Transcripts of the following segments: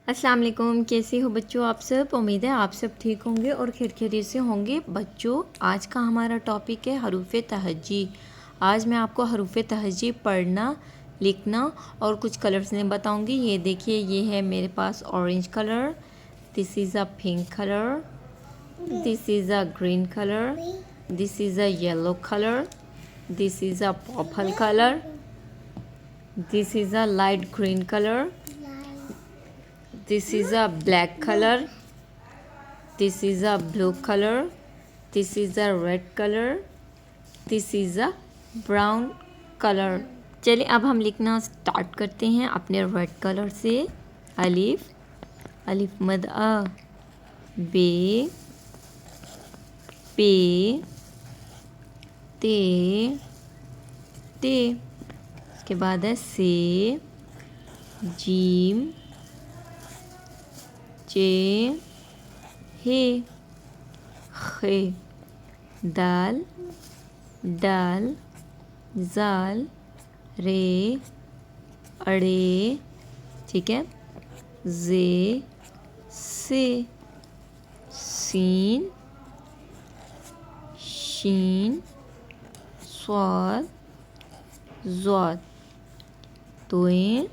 السلام علیکم، کیسے ہو بچوں آپ سب؟ امید ہے آپ سب ٹھیک ہوں گے اور خیریت سے ہوں گے۔ بچوں آج کا ہمارا ٹاپک ہے حروف تہجی۔ آج میں آپ کو حروف تہجی پڑھنا، لکھنا اور کچھ کلرز میں بتاؤں گی۔ یہ دیکھیے، یہ ہے میرے پاس orange colour, this is a pink colour, this is a green colour, this is a yellow colour, this is a purple colour, this is a light green colour, this is a black color, this is a blue color, this is a red color, this is a brown color۔ چلیے اب ہم لکھنا start کرتے ہیں اپنے red colour سے۔ الف، الف مد آ، بے، پے، تے، تے، اس کے بعد ہے سے، جیم، چے، ہے، خے، دال، ڈال، زال، رے، اڑے، ٹھیک ہے، زے، سے، سین، شین، صاد، ضاد، توئیں،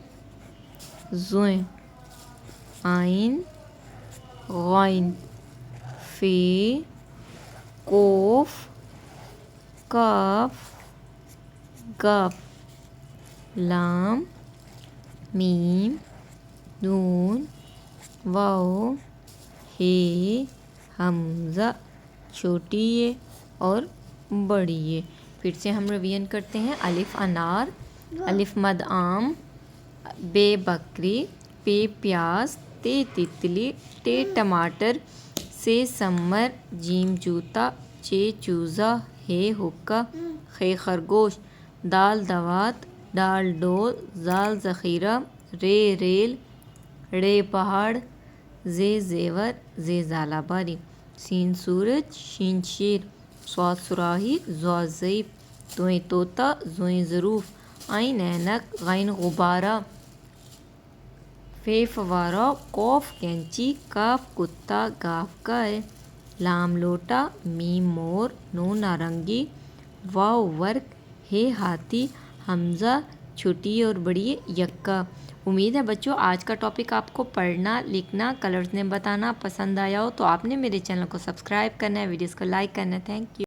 زوئیں، عین، غین، فے، قوف، کاف، گاف، لام، میم، نون، واو، ہے، حمزہ، چھوٹی یہ اور بڑی یہ۔ پھر سے ہم ریویژن کرتے ہیں۔ الف انار، الف مد آم، بے بکری، پے پیاز، تے تتلی، ٹے ٹماٹر، سے سمر، جیم جوتا، چے چوزا، ہے حکا، خے خرگوش، دال دوات، ڈال ڈول، زال ذخیرہ، رے ریل، ڑے پہاڑ، زے زیور، زے زالہ باری، سین سورج، شین شیر، صاد صراحی، ضاد ضعیف، توئیں طوطا، زوئیں ظروف، عین اینک، غین غبارہ، فے فوارہ، قوف کینچی، کاف کتا، گاف گائے، لام لوٹا، میم مور، نون نارنگی، واو ورق، ہے ہاتھی، حمزہ چھوٹی اور بڑی یکا۔ امید ہے بچوں آج کا ٹاپک آپ کو پڑھنا، لکھنا، کلرز میں بتانا پسند آیا ہو تو آپ نے میرے چینل کو سبسکرائب کرنا ہے، ویڈیوز کو لائک کرنا ہے۔ Thank you.